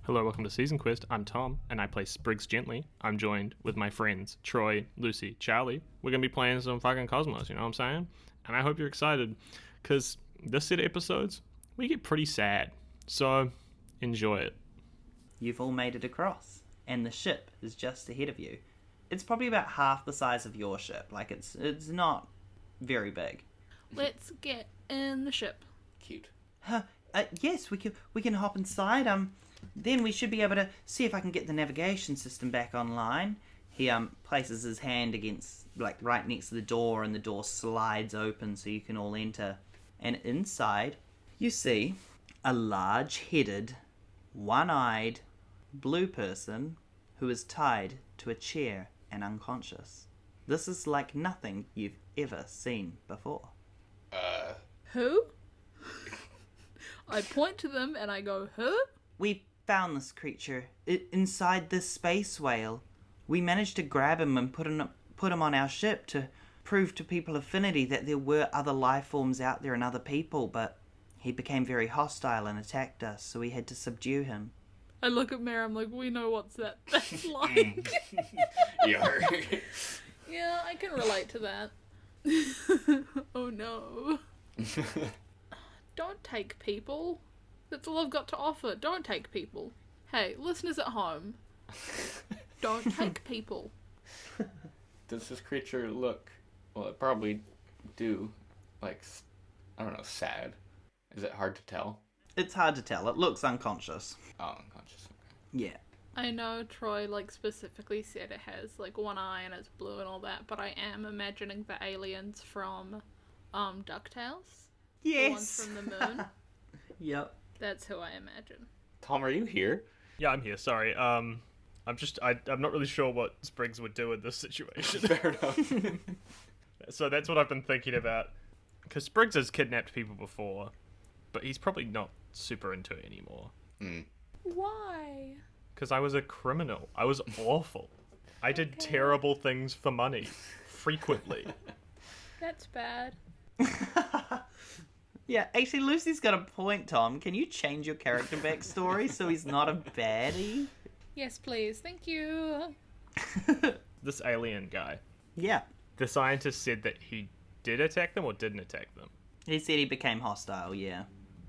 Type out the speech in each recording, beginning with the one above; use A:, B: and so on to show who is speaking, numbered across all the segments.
A: Hello, welcome to Season Quest. I'm Tom, and I play Sprigs gently. I'm joined with my friends Troy, Lucy, Charlie. We're going to be playing some fucking Cosmos, you know what I'm saying? And I hope you're excited, because this set of episodes, we get pretty sad. So, enjoy it.
B: You've all made it across, and the ship is just ahead of you. It's probably about half the size of your ship. Like, it's not very big.
C: Let's get in the ship.
D: Cute.
B: Yes, we can hop inside. Then we should be able to see if I can get the navigation system back online. He places his hand against, like, right next to the door, and the door slides open so you can all enter. And inside, you see a large-headed, one-eyed, blue person who is tied to a chair and unconscious. This is like nothing you've ever seen before.
C: Who? I point to them and I go, who?
B: We found this creature inside this space whale. We managed to grab him and put him on our ship to prove to people Affinity that there were other life forms out there and other people, but he became very hostile and attacked us, so we had to subdue him.
C: I look at Mary, I'm like, we know what's that's like. Yeah, I can relate to that. Oh no. Don't take people. That's all I've got to offer. Don't take people. Hey, listeners at home. Don't take people.
D: Does this creature look, well, it probably do, like, I don't know, sad? Is it hard to tell?
B: It's hard to tell. It looks unconscious.
D: Oh, unconscious, okay.
B: Yeah.
C: I know Troy, like, specifically said it has, like, one eye and it's blue and all that, but I am imagining the aliens from, DuckTales.
B: Yes.
C: The ones from the moon.
B: Yep.
C: That's who I imagine.
D: Tom, are you here?
A: Yeah, I'm here, sorry. I'm not really sure what Sprigs would do in this situation.
D: Fair enough.
A: So that's what I've been thinking about. Because Sprigs has kidnapped people before, but he's probably not super into it anymore.
C: Why?
A: Because I was a criminal. I was awful. I did terrible things for money. Frequently.
C: That's bad.
B: Yeah, actually, Lucy's got a point, Tom. Can you change your character backstory so he's not a baddie?
C: Yes, please. Thank you.
A: This alien guy.
B: Yeah.
A: The scientist said that he did attack them or didn't attack them?
B: He said he became hostile, yeah.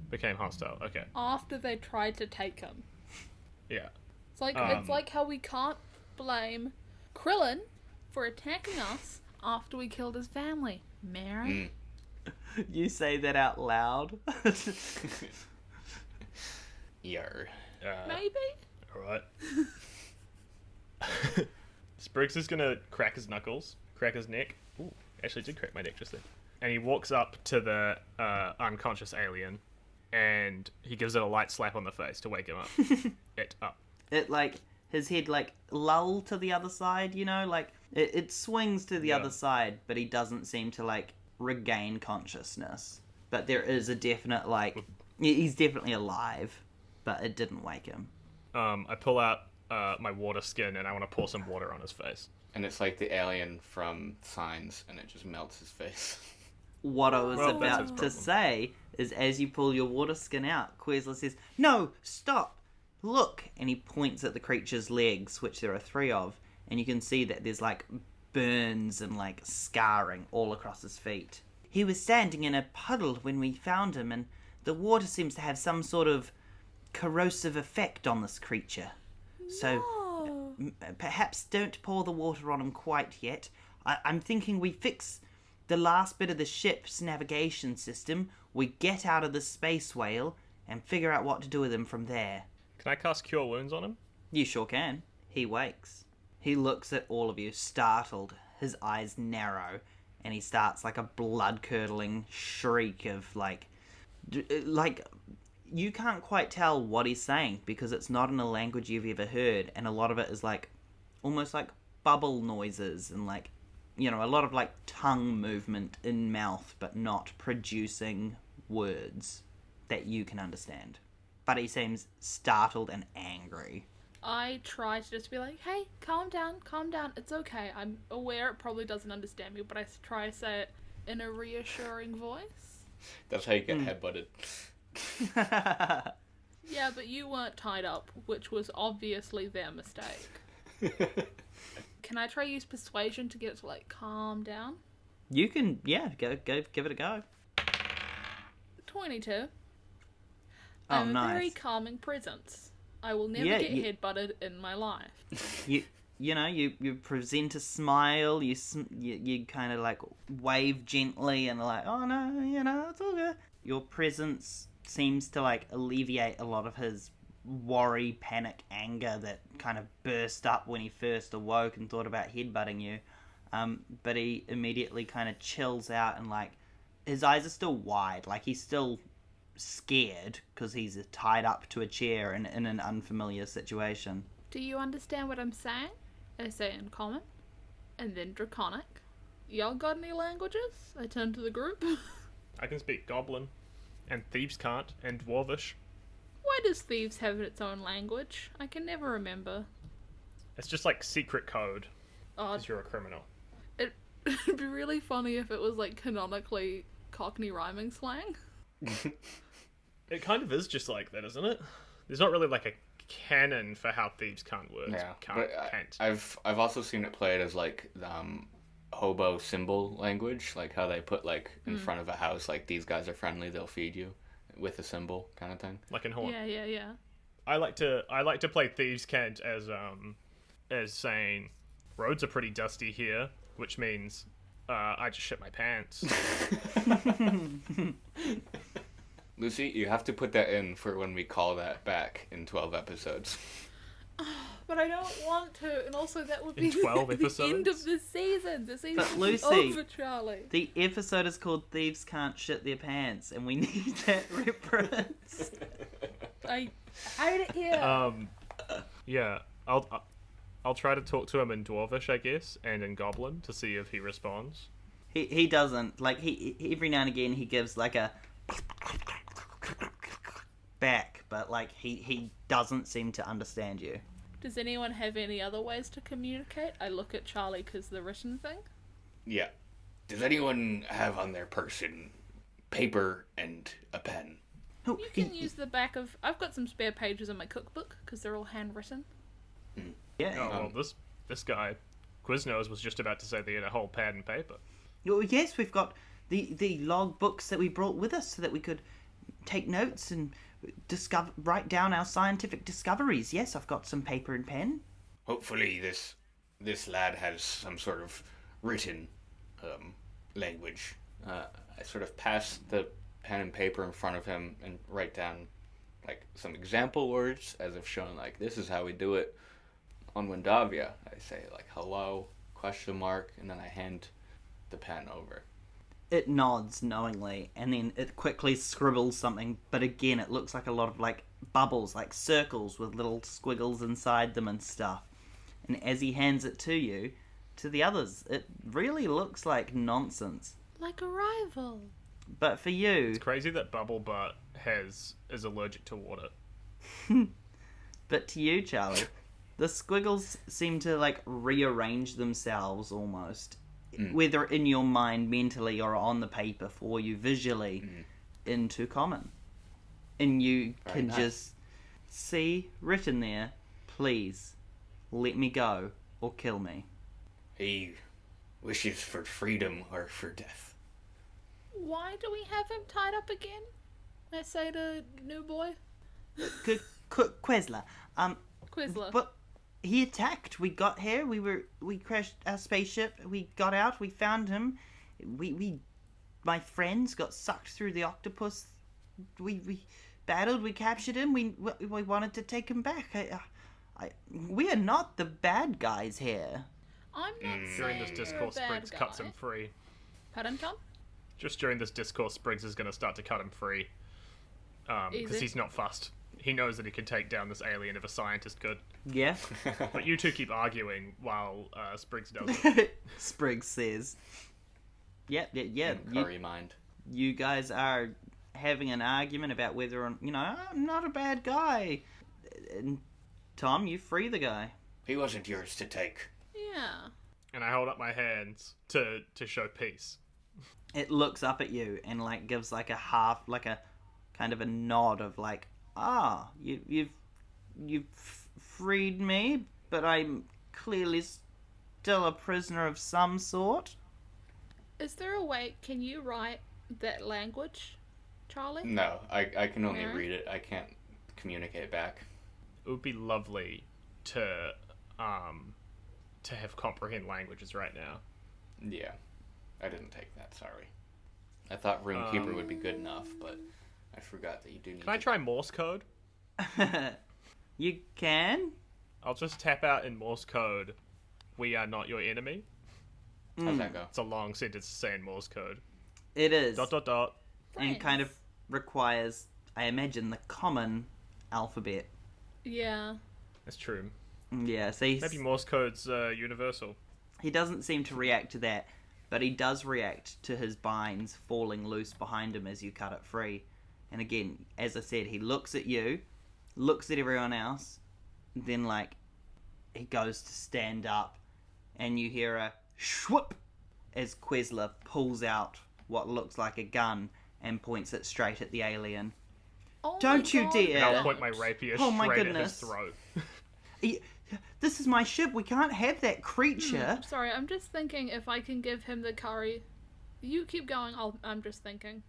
A: Became hostile, okay.
C: After they tried to take him.
A: Yeah.
C: It's like how we can't blame Krillin for attacking us after we killed his family. Mary?
B: You say that out loud?
D: Yar.
C: Maybe?
A: Alright. Sprigs is gonna crack his knuckles, crack his neck. Ooh, actually did crack my neck just then. And he walks up to the unconscious alien, and he gives it a light slap on the face to wake him up. It up.
B: It, like, his head, like, lull to the other side, you know? Like, it swings to the other side, but he doesn't seem to, like, regain consciousness. But there is a definite, like, he's definitely alive, but it didn't wake him.
A: I pull out my water skin, and I want to pour some water on his face.
D: And it's like the alien from Signs, and it just melts his face.
B: What I was
A: Well, that's his
B: about to
A: problem.
B: say is, as you pull your water skin out, Quasla says, "No, stop! Look!" And he points at the creature's legs, which there are 3 of, and you can see that there's, like, burns and, like, scarring all across his feet. He was standing in a puddle when we found him, and the water seems to have some sort of corrosive effect on this creature. So, perhaps don't pour the water on him quite yet. I'm thinking we fix the last bit of the ship's navigation system, we get out of the space whale, and figure out what to do with him from there.
A: Can I cast Cure Wounds on him?
B: You sure can. He wakes. He looks at all of you, startled. His eyes narrow, and he starts, like, a blood-curdling shriek of, like, you can't quite tell what he's saying, because it's not in a language you've ever heard, and a lot of it is, like, almost like bubble noises, and, like, you know, a lot of, like, tongue movement in mouth, but not producing words that you can understand. But he seems startled and angry.
C: I try to just be like, hey, calm down, it's okay. I'm aware it probably doesn't understand me, but I try to say it in a reassuring voice.
D: That's how you get headbutted.
C: Yeah, but you weren't tied up, which was obviously their mistake. Can I try use persuasion to get it to, like, calm down?
B: You can, yeah, go, give it a go.
C: 22.
B: Oh,
C: I'm a
B: nice.
C: very calming presence. I will never
B: Yeah,
C: get
B: you-
C: headbutted in my life.
B: You present a smile, you kind of like wave gently and like, oh no, it's all good. Your presence seems to like alleviate a lot of his worry, panic, anger that kind of burst up when he first awoke and thought about headbutting you. But he immediately kind of chills out and like, his eyes are still wide, like he's still scared because he's tied up to a chair in an unfamiliar situation.
C: Do you understand what I'm saying? I say in Common, and then Draconic. Y'all got any languages? I turn to the group.
A: I can speak Goblin, and Thieves can't, and Dwarvish.
C: Why does Thieves have its own language? I can never remember.
A: It's just like secret code,
C: Oh,
A: because you're a criminal.
C: it'd be really funny if it was like canonically Cockney rhyming slang.
A: It kind of is just like that, isn't it? There's not really like a canon for how Thieves can't work.
D: Yeah,
A: Can't.
D: but I've also seen it played as like hobo symbol language, like how they put like in front of a house, like these guys are friendly, they'll feed you with a symbol kind of thing.
A: Like in Horn.
C: Yeah.
A: I like to play Thieves Can't as saying roads are pretty dusty here, which means I just shit my pants.
D: Lucy, you have to put that in for when we call that back in 12 episodes.
C: But I don't want to, and also that would
A: In
C: be
A: 12
C: the end of
A: episodes?
C: the season. The season's
B: But Lucy-
C: over, Charlie.
B: The episode is called Thieves Can't Shit Their Pants, and we need that reference.
C: I hate it here.
A: Yeah, I'll try to talk to him in Dwarvish, I guess, and in Goblin to see if he responds.
B: He doesn't, like, he every now and again he gives like a back, but like he doesn't seem to understand you.
C: Does anyone have any other ways to communicate? I look at Charlie because the written thing.
D: Yeah. Does anyone have on their person paper and a pen?
B: Oh,
C: You can use the back of... I've got some spare pages in my cookbook because they're all handwritten.
B: yeah.
A: Oh, well, this guy, Quiznos, was just about to say they had a whole pad and paper.
B: Oh, yes, we've got the log books that we brought with us so that we could take notes and write down our scientific discoveries. Yes, I've got some paper and pen.
D: Hopefully this lad has some sort of written language. I sort of pass the pen and paper in front of him and write down like some example words as if showing like this is how we do it on Windavia. I say like hello, question mark, and then I hand the pen over.
B: It nods knowingly, and then it quickly scribbles something, but again it looks like a lot of like bubbles, like circles with little squiggles inside them and stuff. And as he hands it to you, to the others, it really looks like nonsense.
C: Like a rival.
B: But for you,
A: It's crazy that Bubble Butt is allergic to water.
B: but to you, Charlie, the squiggles seem to like rearrange themselves almost, whether in your mind mentally or on the paper for you visually, into Common. And you can
D: nice.
B: just see written there, please let me go or kill me.
D: He wishes for freedom or for death.
C: Why do we have him tied up again? I say to new boy.
B: Quezla,
C: Quizler.
B: but he attacked. We got here. We crashed our spaceship. We got out. We found him. My friends got sucked through the octopus. We battled. We captured him. We wanted to take him back. We are not the bad guys here.
C: I'm not saying
A: During this
C: you're a
A: discourse,
C: bad
A: Sprigs
C: guy.
A: cuts him free.
C: Pardon, Tom?
A: Just during this discourse, Sprigs is going to start to cut him free. Because
C: Easy.
A: he's not fussed. He knows that he can take down this alien if a scientist could.
B: Yeah.
A: But you two keep arguing while Sprigs does it.
B: Spriggs says. Yeah.
D: Curry mind.
B: You guys are having an argument about whether or I'm not a bad guy. And Tom, you free the guy.
D: He wasn't yours to take.
C: Yeah.
A: And I hold up my hands to show peace.
B: It looks up at you and like gives like a half, like a kind of a nod of like, You've freed me, but I'm clearly still a prisoner of some sort.
C: Is there a way? Can you write that language, Charlie?
D: No, I can only
C: Alright.
D: read it. I can't communicate back.
A: It would be lovely to have comprehend languages right now.
D: Yeah, I didn't take that. Sorry. I thought Runekeeper would be good enough, but I forgot that you do need.
A: Can I try Morse code?
B: You can?
A: I'll just tap out in Morse code. We are not your enemy.
D: How's that go?
A: It's a long sentence to say in Morse code.
B: It is. ...
A: Dot.
B: And kind of requires, I imagine, the common alphabet.
C: Yeah.
A: That's true.
B: Yeah, so
A: Maybe Morse code's universal.
B: he doesn't seem to react to that, but he does react to his binds falling loose behind him as you cut it free. And again, as I said, he looks at you, looks at everyone else, then, like, he goes to stand up, and you hear a shwhoop as Quesler pulls out what looks like a gun and points it straight at the alien.
C: Oh
B: Don't
C: my
B: you
C: God,
B: dare.
A: And I'll
C: don't.
A: point my rapier
B: Oh my
A: straight at
B: goodness.
A: his throat.
B: This is my ship. We can't have that creature.
C: Sorry, I'm just thinking if I can give him the curry. You keep going. I'm just thinking.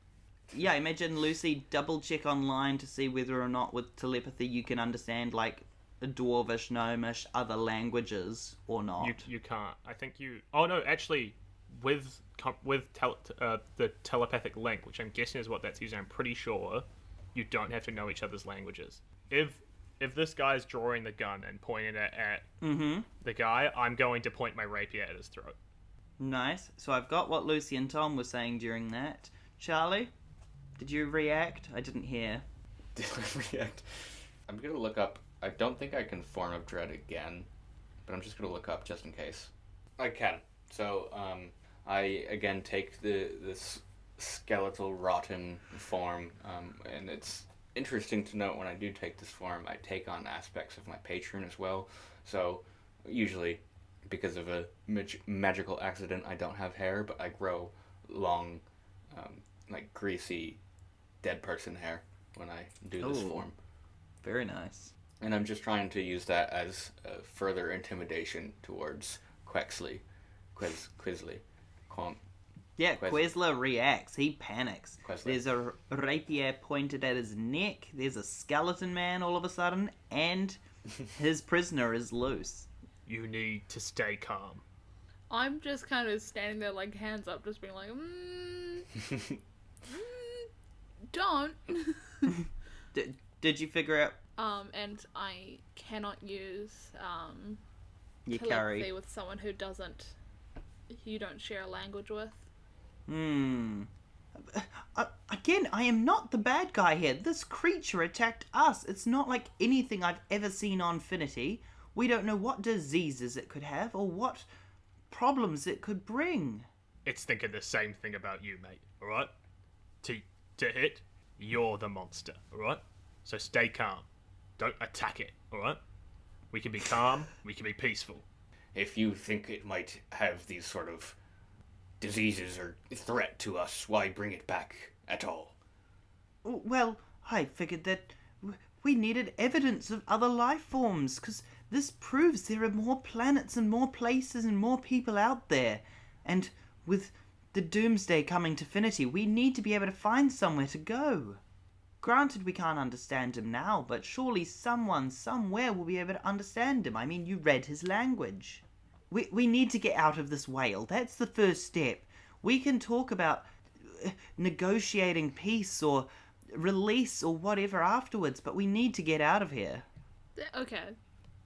B: Yeah, imagine Lucy double check online to see whether or not with telepathy you can understand, like, Dwarvish, Gnomish, other languages or not.
A: You can't. I think you... Oh, no, actually, with the telepathic link, which I'm guessing is what that's using, I'm pretty sure you don't have to know each other's languages. If this guy's drawing the gun and pointing it at the guy, I'm going to point my rapier at his throat.
B: Nice. So I've got what Lucy and Tom were saying during that. Charlie, did you react? I didn't hear.
D: Did I react? I'm gonna look up. I don't think I can form of dread again, but I'm just gonna look up just in case. I can. So, I again take this skeletal, rotten form, and it's interesting to note when I do take this form, I take on aspects of my patron as well. So, usually, because of a magical accident, I don't have hair, but I grow long, like greasy, dead person hair when I do this
B: Ooh.
D: form.
B: Very nice.
D: And I'm just trying to use that as further intimidation towards Quixley.
B: Yeah, Quesler reacts. He panics.
D: Quesler.
B: There's a rapier pointed at his neck. There's a skeleton man all of a sudden, and his prisoner is loose.
A: You need to stay calm.
C: I'm just kind of standing there, like hands up, just being like, don't.
B: Did you figure out
C: And I cannot use
B: your
C: telepathy
B: curry?
C: with someone who you don't share a language with.
B: Again, I am not the bad guy here. This creature attacked us. It's not like anything I've ever seen on Finity. We don't know what diseases it could have or what problems it could bring.
A: It's thinking the same thing about you, mate, alright? To hit, you're the monster, alright? So stay calm. Don't attack it, alright? We can be calm, we can be peaceful.
D: If you think it might have these sort of diseases or threat to us, why bring it back at all?
B: Well, I figured that we needed evidence of other life forms, because this proves there are more planets and more places and more people out there. And with the doomsday coming to Finity, we need to be able to find somewhere to go. Granted, we can't understand him now, but surely someone somewhere will be able to understand him. I mean, you read his language. We need to get out of this whale. That's the first step. We can talk about negotiating peace or release or whatever afterwards, but we need to get out of here.
C: Okay,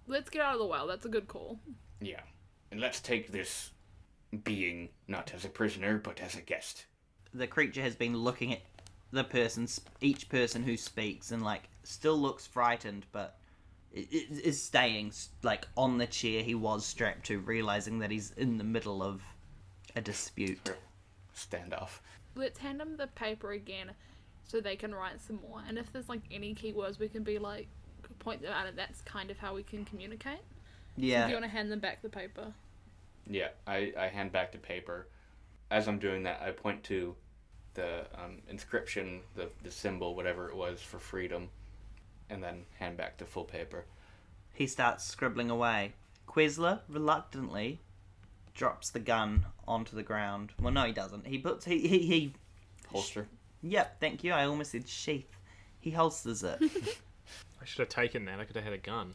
C: let's get out of the whale. That's a good call.
D: Yeah. And let's take this being not as a prisoner, but as a guest.
B: The creature has been looking at each person who speaks, and like still looks frightened, but is staying like on the chair he was strapped to, realizing that he's in the middle of a dispute.
D: Standoff.
C: Let's hand them the paper again so they can write some more. And if there's like any keywords, we can be like, point them out, and that's kind of how we can communicate. So
B: Yeah.
C: if you want to hand them back the paper.
D: Yeah, I hand back the paper. As I'm doing that, I point to the inscription, the symbol, whatever it was, for freedom. and then hand back the full paper.
B: He starts scribbling away. Quezla reluctantly drops the gun onto the ground. Well, no, he doesn't. He
D: Holster.
B: Yep, thank you. I almost said sheath. He holsters it.
A: I should have taken that. I could have had a gun.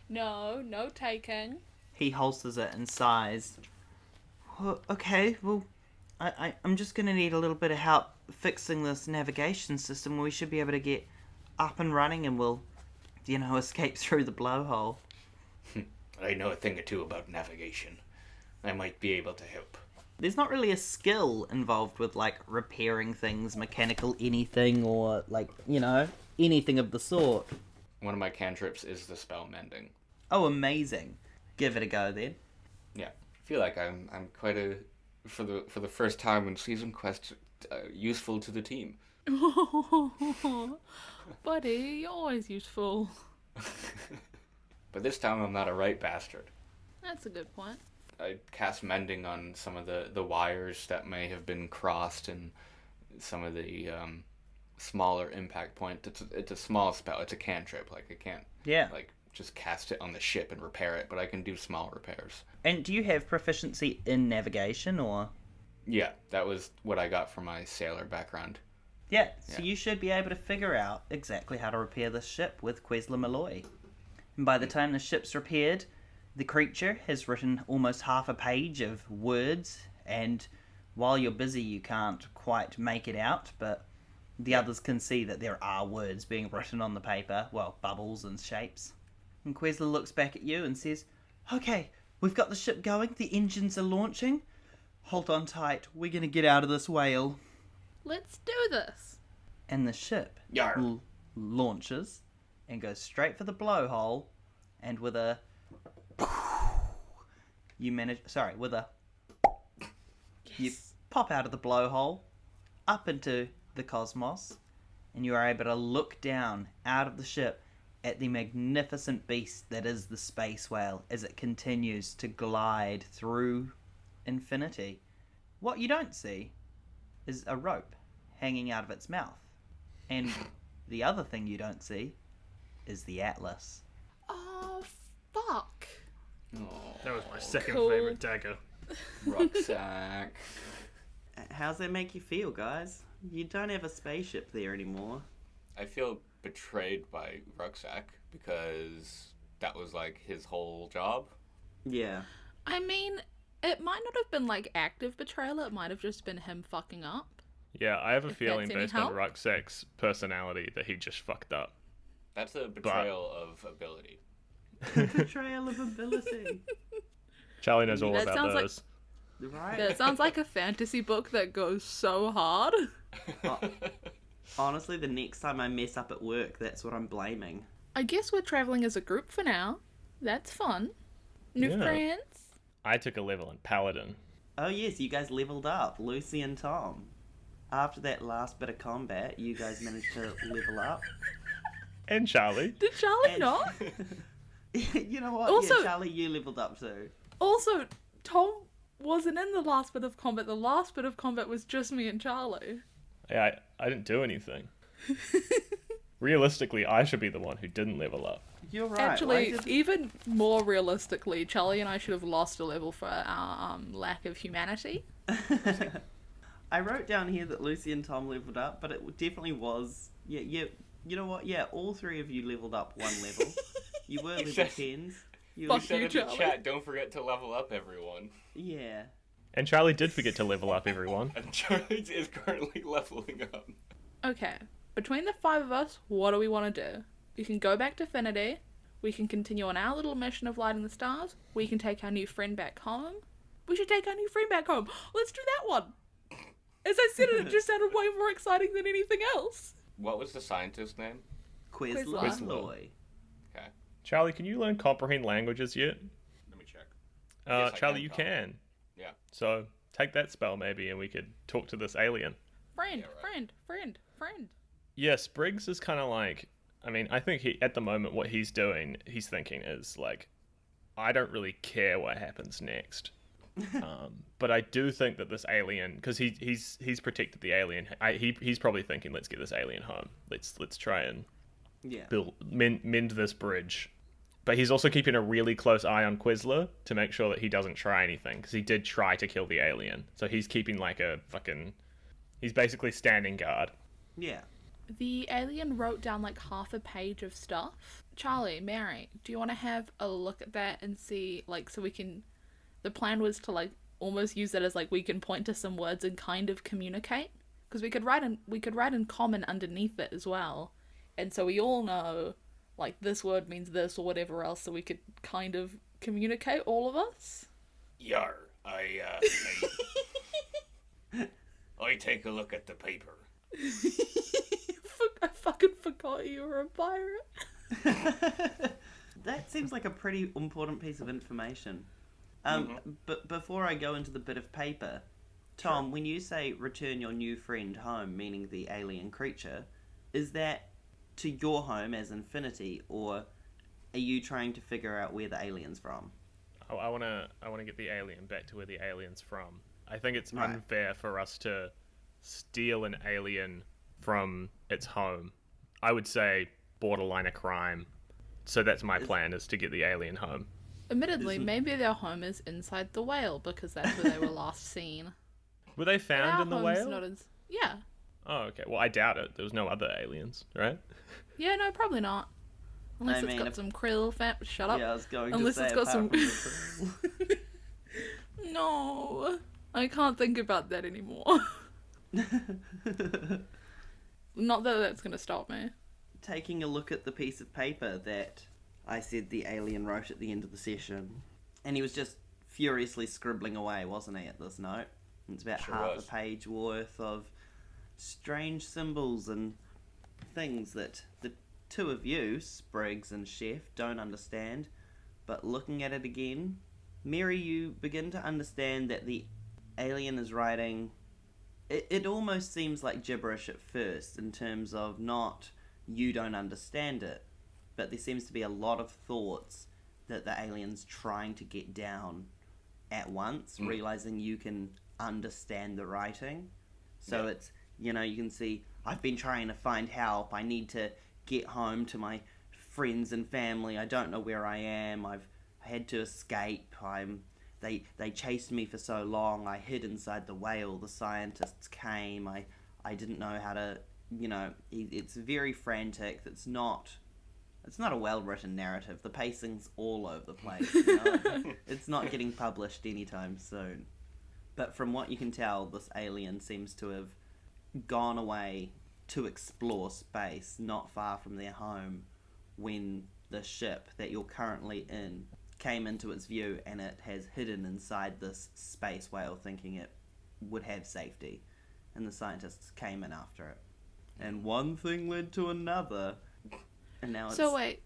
C: No taking.
B: He holsters it and sighs. Well, okay, well, I'm just going to need a little bit of help fixing this navigation system. We should be able to get up and running and we'll, escape through the blowhole.
D: I know a thing or two about navigation. I might be able to help.
B: There's not really a skill involved with, repairing things, mechanical anything, or, anything of the sort.
D: One of my cantrips is the spell mending.
B: Oh, amazing. Give it a go, then.
D: Yeah. I feel like I'm quite for the first time in Season Quest, useful to the team.
C: Buddy, you're always useful.
D: But this time I'm not a right bastard.
C: That's a good point.
D: I cast mending on some of the wires that may have been crossed and some of the smaller impact point. It's a small spell. It's a cantrip. I can't just cast it on the ship and repair it, but I can do small repairs.
B: And do you have proficiency in navigation, or?
D: Yeah, that was what I got from my sailor background.
B: Yeah, so you should be able to figure out exactly how to repair this ship with Quezla Malloy. And by the time the ship's repaired, the creature has written almost half a page of words, and while you're busy you can't quite make it out, but the others can see that there are words being written on the paper, well, bubbles and shapes. And Quezla looks back at you and says, okay, we've got the ship going, the engines are launching. Hold on tight, we're going to get out of this whale.
C: Let's do this.
B: And the ship
D: Yarr.
B: launches and goes straight for the blowhole, and with a you pop out of the blowhole up into the cosmos, and you are able to look down out of the ship at the magnificent beast that is the space whale as it continues to glide through infinity. What you don't see is a rope hanging out of its mouth. And the other thing you don't see is the Atlas.
C: Oh, fuck.
A: That was my second
C: Cool.
A: favorite dagger.
D: Rucksack.
E: How's that make you feel, guys? You don't have a spaceship there anymore.
D: I feel betrayed by Rucksack because that was his whole job.
E: Yeah.
C: I mean, it might not have been active betrayal, it might have just been him fucking up.
A: Yeah, I have a
C: If
A: feeling
C: that's any
A: based on
C: help.
A: Rucksack's personality that he just fucked up.
D: That's a betrayal of ability.
E: Betrayal of ability.
A: Charlie knows all
C: That
A: about
C: sounds like-
A: those.
E: Right?
C: Yeah, it sounds like a fantasy book that goes so hard.
E: Honestly, the next time I mess up at work, that's what I'm blaming.
C: I guess we're traveling as a group for now. That's fun. New
A: Yeah.
C: friends.
A: I took a level in Paladin.
E: Oh yes, you guys leveled up, Lucy and Tom. After that last bit of combat, you guys managed to level up.
A: And Charlie.
C: Did Charlie
E: And-
C: not?
E: You know what?
C: Also-
E: yeah, Charlie, you leveled up too.
C: Also, Tom wasn't in the last bit of combat. The last bit of combat was just me and Charlie.
A: Yeah, I didn't do anything. Realistically, I should be the one who didn't level up.
E: You're right.
C: Actually, even more realistically, Charlie and I should have lost a level for our lack of humanity.
E: I wrote down here that Lucy and Tom leveled up, but it definitely was. Yeah. You know what? Yeah, all three of you leveled up one level. You were level
D: said-
E: 10s. You
C: Fuck
D: Said
C: you,
D: in the
C: Charlie.
D: chat, don't forget to level up, everyone.
E: Yeah.
A: And Charlie did forget to level up, everyone.
D: And Charlie is currently leveling up.
C: Okay, between the five of us, what do we want to do? We can go back to Finity. We can continue on our little mission of lighting the stars. We can take our new friend back home. We should take our new friend back home. Let's do that one. As I said it, just sounded way more exciting than anything else.
D: What was the scientist's name?
C: Quizla.
E: Quizloy.
D: Okay,
A: Charlie, can you learn comprehend languages yet?
D: let me check. Yes, I
A: Charlie,
D: can
A: you
D: talk.
A: can.
D: Yeah.
A: So take that spell maybe, and we could talk to this alien.
C: Friend,
D: Yeah, right.
C: friend.
A: Yeah, Sprigs is kind of I think he at the moment what he's doing, he's thinking is I don't really care what happens next. But I do think that this alien, because he's protected the alien. He's probably thinking, let's get this alien home. Let's try and mend this bridge. But he's also keeping a really close eye on Quizler to make sure that he doesn't try anything, because he did try to kill the alien. So he's keeping like a fucking... He's basically standing guard.
E: Yeah.
C: The alien wrote down like half a page of stuff. Charlie, Mary, do you want to have a look at that and see, like, so we can... The plan was to like almost use it as like we can point to some words and kind of communicate, because we could write in common underneath it as well, and so we all know like this word means this or whatever else, so we could kind of communicate, all of us.
D: Yar, I take a look at the paper.
C: I fucking forgot you were a pirate.
E: That seems like a pretty important piece of information. But before I go into the bit of paper, Tom, when you say return your new friend home, meaning the alien creature, is that to your home as Infinity, or are you trying to figure out where the alien's from?
A: Oh, I wanna get the alien back to where the alien's from. I think it's unfair for us to steal an alien from its home. I would say borderline a crime. So that's my plan, is to get the alien home.
C: Admittedly, maybe their home is inside the whale, because that's where they were last seen.
A: Were they found in the whale?
C: Yeah.
A: Oh, okay. Well, I doubt it. There was no other aliens, right?
C: Yeah, no, probably not. Unless it's got some krill fat. Shut up.
E: Yeah, I was going
C: Unless
E: to say
C: it's got some.
E: apart from the krill.
C: No, I can't think about that anymore. Not that that's gonna stop me.
E: Taking a look at the piece of paper that I said the alien wrote at the end of the session, and he was just furiously scribbling away, wasn't he, at this note? It's about half a page worth of strange symbols and things that the two of you, Sprigs and Chef, don't understand. But looking at it again, Mary, you begin to understand that the alien is writing... It almost seems like gibberish at first, in terms of not you don't understand it, but there seems to be a lot of thoughts that the alien's trying to get down at once, realizing you can understand the writing. So it's, you can see, I've been trying to find help, I need to get home to my friends and family, I don't know where I am, I've had to escape, they chased me for so long, I hid inside the whale, the scientists came, I didn't know how to, it's very frantic. It's not a well-written narrative. The pacing's all over the place. It's not getting published anytime soon. But from what you can tell, this alien seems to have gone away to explore space not far from their home when the ship that you're currently in came into its view, and it has hidden inside this space whale thinking it would have safety. And the scientists came in after it. And one thing led to another. And now it's...
C: So wait,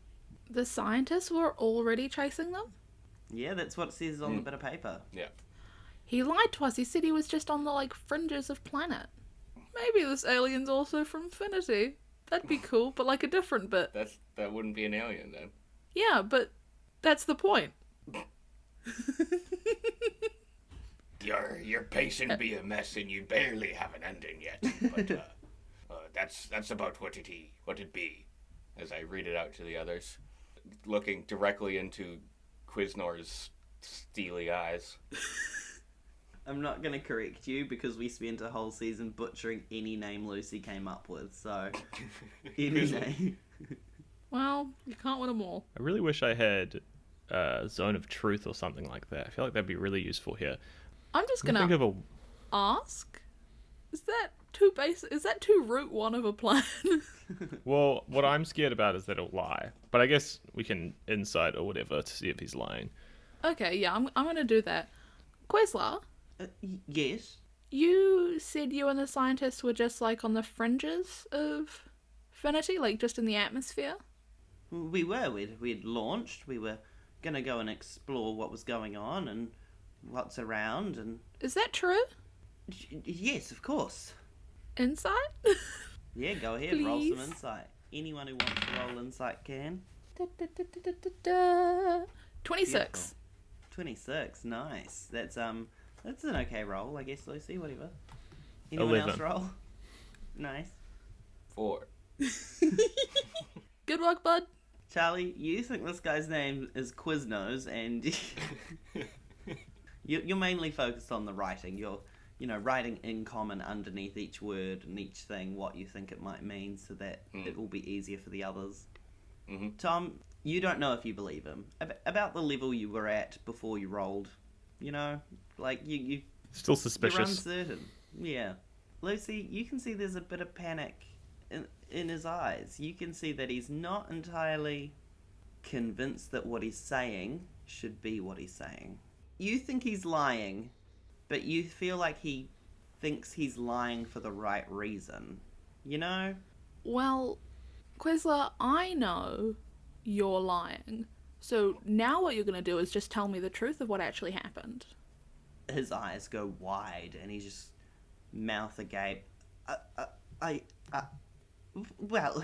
C: the scientists were already chasing them?
E: Yeah, that's what it says on the bit of paper.
D: Yeah.
C: He lied to us. He said he was just on the, fringes of planet. Maybe this alien's also from Infinity. That'd be cool, but a different bit.
D: That wouldn't be an alien then.
C: Yeah, but that's the point.
D: Your pacing be a mess and you barely have an ending yet. But that's about what it be, as I read it out to the others, looking directly into Quiznor's steely eyes.
E: I'm not going to correct you because we spent a whole season butchering any name Lucy came up with, so any name.
C: Well, you can't win them all.
A: I really wish I had Zone of Truth or something like that. I feel like that'd be really useful here.
C: I'm just
A: Think
C: gonna
A: of a...
C: ask, is that too basic? Is that too route one of a plan?
A: Well, what I'm scared about is that it'll lie. But I guess we can insight or whatever to see if he's lying.
C: Okay, yeah, I'm gonna do that. Quizler,
E: Yes?
C: you said you and the scientists were just on the fringes of Infinity, just in the atmosphere?
E: We were. We'd launched. We were going to go and explore what was going on and what's around. And
C: Is that true?
E: yes, of course.
C: Insight?
E: Yeah, go ahead. Roll some
C: Please.
E: insight. Anyone who wants to roll insight can.
C: 26.
E: 26, nice. That's an okay roll, I guess, Lucy, whatever. Anyone
A: 11.
E: else roll? Nice.
D: 4.
C: Good work, bud.
E: Charlie, you think this guy's name is Quiznos, and you're mainly focused on the writing. You're, writing in common underneath each word and each thing what you think it might mean, so that it will be easier for the others.
D: Mm-hmm.
E: Tom, you don't know if you believe him. About the level you were at before you rolled. Like you
A: Still
E: you're
A: suspicious.
E: uncertain. Yeah. Lucy, you can see there's a bit of panic in his eyes. You can see that he's not entirely convinced that what he's saying should be what he's saying. You think he's lying, but you feel like he thinks he's lying for the right reason.
C: Well, Quizler, I know you're lying. So now what you're going to do is just tell me the truth of what actually happened.
E: His eyes go wide and he just mouth agape. Well,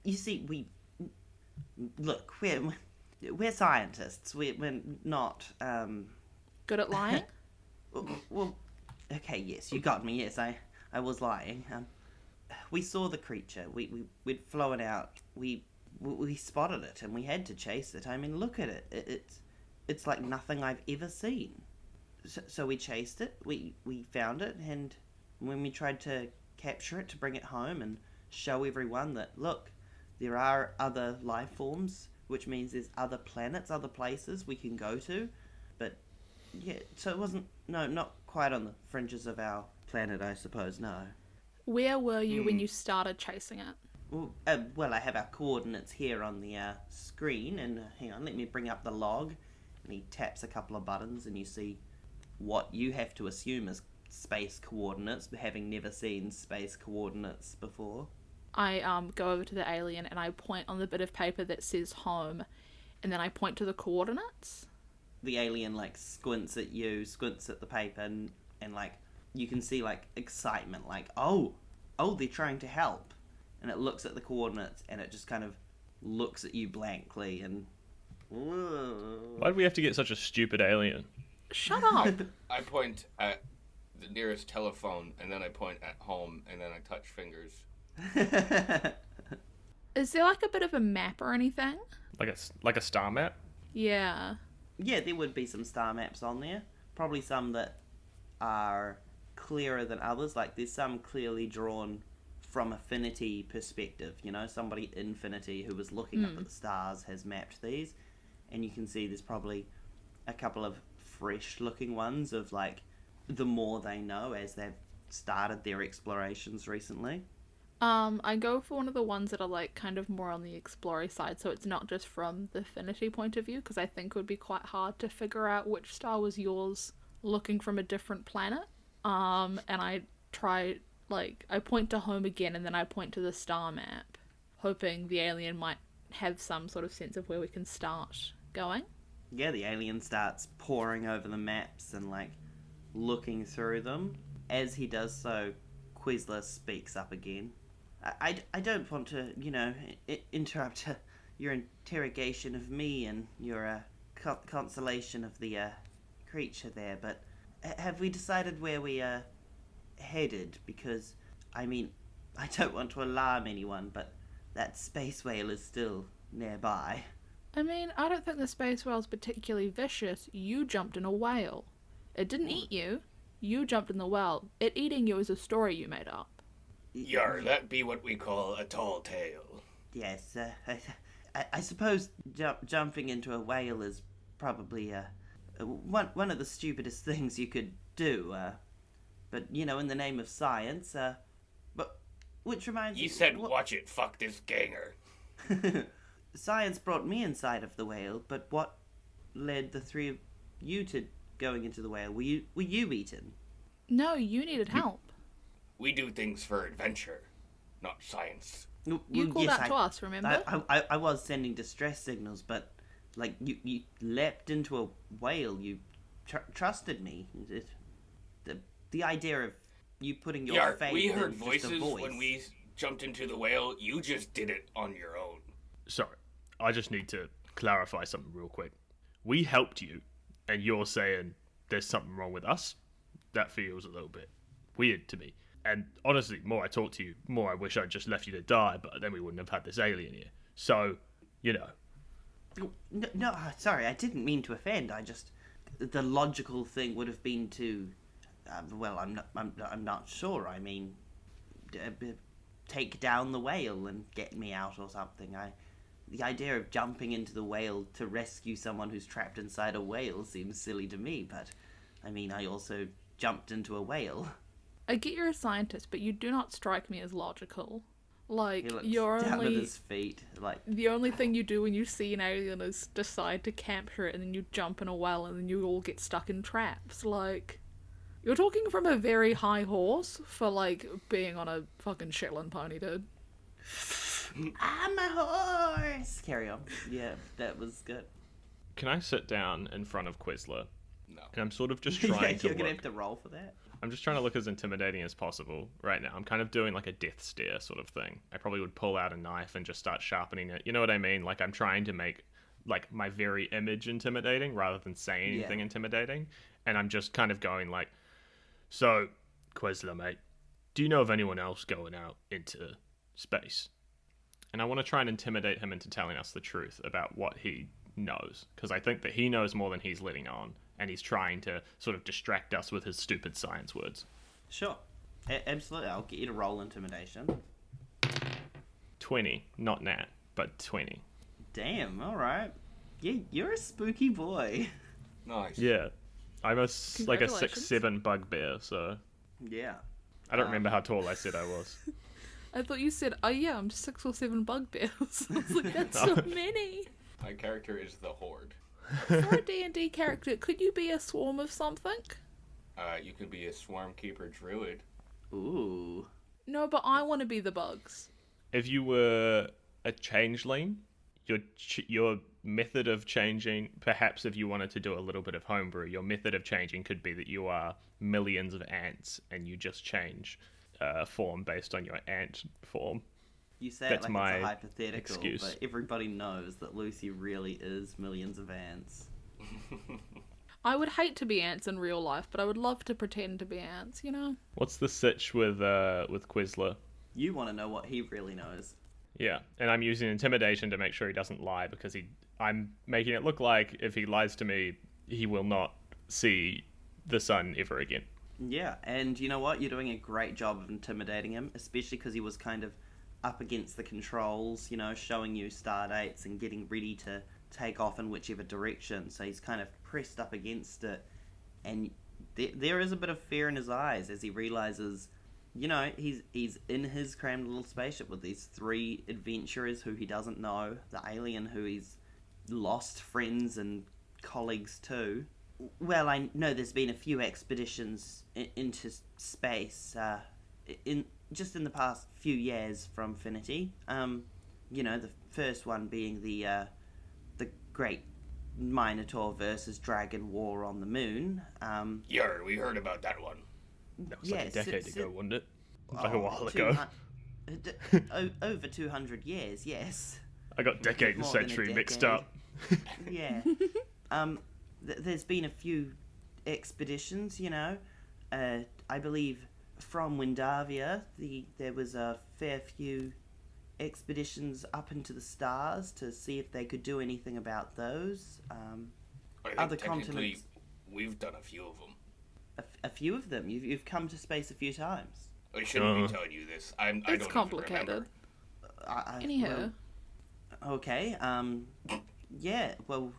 E: you see, we're scientists. We're not,
C: Good at lying?
E: well, okay, yes, you got me, yes, I was lying. We saw the creature, we'd flown out, we spotted it, and we had to chase it. I mean, look at it, it's like nothing I've ever seen. So we chased it, we found it, and when we tried to capture it to bring it home and show everyone that, look, there are other life forms, which means there's other planets, other places we can go to. But yeah, so it wasn't, no, not quite on the fringes of our planet, I suppose, no.
C: Where were you when you started chasing it?
E: Well, I have our coordinates here on the screen, and hang on, let me bring up the log. And he taps a couple of buttons, and you see what you have to assume is space coordinates, having never seen space coordinates before.
C: I go over to the alien and I point on the bit of paper that says home, and then I point to the coordinates.
E: The alien squints at you, squints at the paper, and you can see excitement, oh, they're trying to help. And it looks at the coordinates and it just kind of looks at you blankly and
A: Why do we have to get such a stupid alien?
C: Shut up.
D: I point at the nearest telephone, and then I point at home, and then I touch fingers.
C: Is there a bit of a map or anything?
A: Like a star map?
C: Yeah.
E: Yeah, there would be some star maps on there. Probably some that are clearer than others. There's some clearly drawn from affinity perspective. Somebody infinity who was looking up at the stars has mapped these. And you can see there's probably a couple of fresh looking ones of the more they know as they've started their explorations recently.
C: I go for one of the ones that are kind of more on the explorer side, so it's not just from the affinity point of view, because I think it would be quite hard to figure out which star was yours looking from a different planet. And I try, I point to home again, and then I point to the star map, hoping the alien might have some sort of sense of where we can start going.
E: Yeah, the alien starts poring over the maps and looking through them. As he does so, Quizler speaks up again. I don't want to, interrupt your interrogation of me and your consolation of the creature there, but have we decided where we are headed? Because, I don't want to alarm anyone, but that space whale is still nearby.
C: I don't think the space whale's particularly vicious. You jumped in a whale. It didn't eat you. You jumped in the whale. It eating you is a story you made up.
D: Yar, that be what we call a tall tale.
E: Yes, I suppose jumping into a whale is probably one of the stupidest things you could do. But in the name of science. But which reminds me.
D: You said, watch it, fuck this ganger.
E: Science brought me inside of the whale, but what led the three of you to going into the whale? Were you eaten?
C: No, you needed help.
D: We do things for adventure, not science.
C: You called out to us, remember?
E: I was sending distress signals, but you leapt into a whale. You trusted me. The idea of you putting your faith
D: we heard
E: in
D: voices
E: just a voice.
D: when we jumped into the whale. You just did it on your own.
A: Sorry, I just need to clarify something real quick. We helped you and you're saying there's something wrong with us, that feels a little bit weird to me. And honestly, more I talk to you, more I wish I'd just left you to die, but then we wouldn't have had this alien here. So, you know.
E: No, sorry, I didn't mean to offend. I just... The logical thing would have been to... well, I'm not sure. I mean... take down the whale and get me out or something. The idea of jumping into the whale to rescue someone who's trapped inside a whale seems silly to me, but... I mean, I also jumped into a whale.
C: I get you're a scientist, but you do not strike me as logical. Like,
E: He looks
C: you're
E: down
C: only...
E: at his feet, like...
C: The only thing you do when you see an alien is decide to capture it, and then you jump in a well, and then you all get stuck in traps. Like, you're talking from a very high horse for, like, being on a fucking Shetland pony, dude.
E: I'm a horse! Carry on. Yeah, that was good.
A: Can I sit down in front of Quizler?
D: No.
A: And I'm sort of just
E: Yeah,
A: trying to
E: you're gonna
A: look...
E: have to roll for that.
A: I'm just trying to look as intimidating as possible right now. I'm kind of doing like a death stare sort of thing. I probably would pull out a knife and just start sharpening it. You know what I mean? Like I'm trying to make like my very image intimidating rather than saying anything intimidating. And I'm just kind of going like, so, Quizler, mate, do you know of anyone else going out into space? And I want to try and intimidate him into telling us the truth about what he knows. Because I think that he knows more than he's letting on. And he's trying to sort of distract us with his stupid science words.
E: Sure. Absolutely. I'll get you to roll intimidation.
A: 20. Not nat, but 20.
E: Damn, alright. Yeah, you're a spooky boy.
D: Nice.
A: Yeah. I'm a, like a
C: Congratulations.
A: 6'7" bugbear, so...
E: Yeah.
A: I don't remember how tall I said I was.
C: I thought you said, oh yeah, I'm 6 or 7 bugbears. I was like, that's so many.
D: My character is the Horde.
C: For a D&D character, could you be a swarm of something?
D: You could be a swarm keeper druid.
E: Ooh.
C: No, but I want to be the bugs.
A: If you were a changeling, your method of changing, perhaps if you wanted to do a little bit of homebrew, your method of changing could be that you are millions of ants and you just change form based on your ant form.
E: You say
A: That's
E: it like
A: my
E: it's a hypothetical,
A: excuse.
E: but everybody knows that Lucy really is millions of ants.
C: I would hate to be ants in real life, but I would love to pretend to be ants, you know?
A: What's the sitch with Quizler?
E: You want to know what he really knows.
A: Yeah, and I'm using intimidation to make sure he doesn't lie because I'm making it look like if he lies to me, he will not see the sun ever again.
E: Yeah, and you know what? You're doing a great job of intimidating him, especially because he was kind of up against the controls, you know, showing you star dates and getting ready to take off in whichever direction. So he's kind of pressed up against it, and there is a bit of fear in his eyes as he realizes, you know, he's in his crammed little spaceship with these 3 adventurers who he doesn't know, the alien who he's lost friends and colleagues to. Well, I know there's been a few expeditions into space in the past few years from Finity. You know, the first one being the Great Minotaur versus Dragon War on the Moon.
D: Yer, we heard about that one.
A: That was like a decade ago, wasn't it? Like a while
E: 200
A: ago.
E: Over 200 years, yes.
A: I got decade and
E: More than a
A: century mixed
E: decade.
A: up.
E: Yeah. There's been a few expeditions, you know. I believe from Windavia, there was a fair few expeditions up into the stars to see if they could do anything about those.
D: I think
E: Other
D: technically
E: continents.
D: we've done a few of them.
E: A few of them. You've come to space a few times.
D: I shouldn't be telling you this. I don't
C: It's
D: even
C: complicated.
D: remember.
C: Anyhow.
E: Okay. Yeah. Well,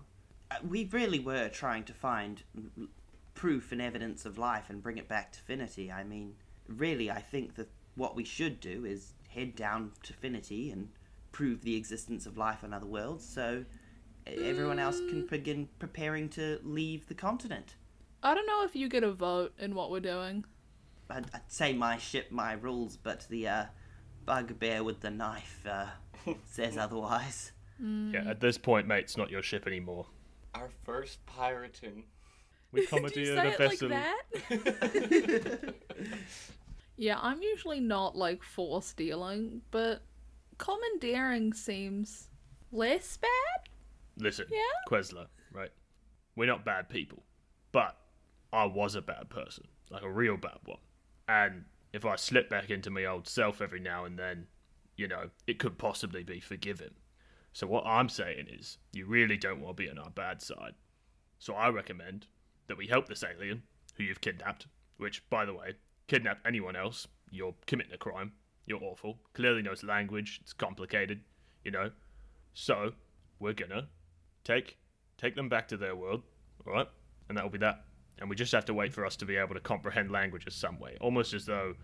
E: we really were trying to find proof and evidence of life and bring it back to Finity. I mean, really, I think that what we should do is head down to Finity and prove the existence of life on other worlds, so everyone else can begin preparing to leave the continent.
C: I don't know if you get a vote in what we're doing.
E: I'd say my ship, my rules, but the bugbear with the knife says otherwise.
A: Yeah, at this point, mate, it's not your ship anymore.
D: Our first pirating.
A: We
C: Did you
A: commandeered
C: say
A: a
C: it
A: vessel.
C: like that? Yeah, I'm usually not like for stealing, but commandeering seems less bad.
A: Listen,
C: Yeah?
A: Quizler, right? we're not bad people, but I was a bad person, like a real bad one. And if I slip back into my old self every now and then, it could possibly be forgiven. So what I'm saying is, you really don't want to be on our bad side. So I recommend that we help this alien who you've kidnapped, which, by the way, kidnap anyone else, you're committing a crime. You're awful. Clearly knows language. It's complicated, So we're gonna take them back to their world, all right? And that'll be that. And we just have to wait for us to be able to comprehend languages some way. Almost as though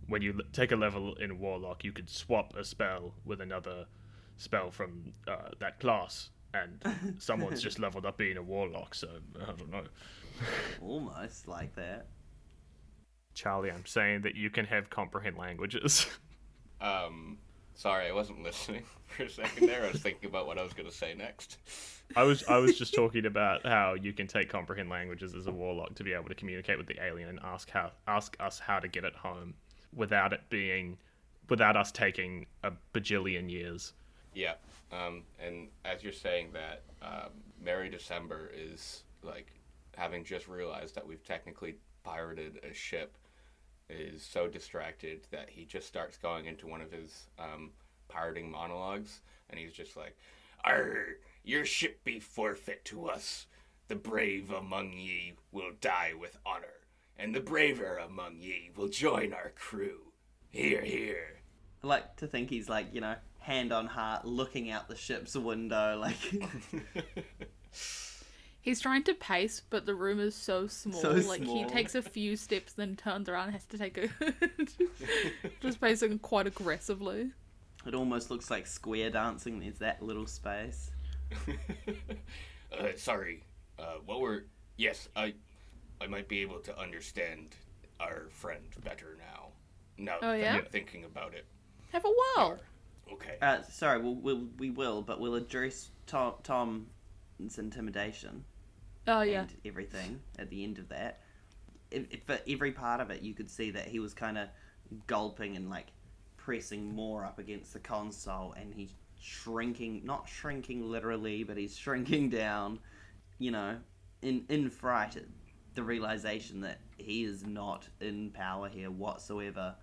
A: when you take a level in Warlock, you could swap a spell with another spell from that class. And someone's just leveled up being a Warlock, so I don't know.
E: Almost like that.
A: Charlie, I'm saying that you can have comprehend languages.
D: Sorry, I wasn't listening for a second there. I was thinking about what I was going to say next.
A: I was just talking about how you can take comprehend languages as a warlock to be able to communicate with the alien and ask us how to get it home without us taking a bajillion years.
D: Yeah, and as you're saying that, Merry December is like having just realized that we've technically pirated a ship, is so distracted that he just starts going into one of his pirating monologues, and he's just like, "Arr, your ship be forfeit to us. The brave among ye will die with honor, and the braver among ye will join our crew. Hear, hear."
E: I like to think he's like, hand on heart, looking out the ship's window, like...
C: He's trying to pace, but the room is so small. He takes a few steps, then turns around and has to take a... just pacing quite aggressively.
E: It almost looks like square dancing. There's that little space.
D: Sorry. Yes, I might be able to understand our friend better now. Now that I'm thinking about it.
C: Have a whirl.
D: Okay.
E: Sorry, we will, but we'll address Tom's intimidation.
C: Oh, yeah.
E: And everything at the end of that. For every part of it, you could see that he was kind of gulping and, pressing more up against the console, and he's shrinking, not shrinking literally, but he's shrinking down, in fright at the realization that he is not in power here whatsoever.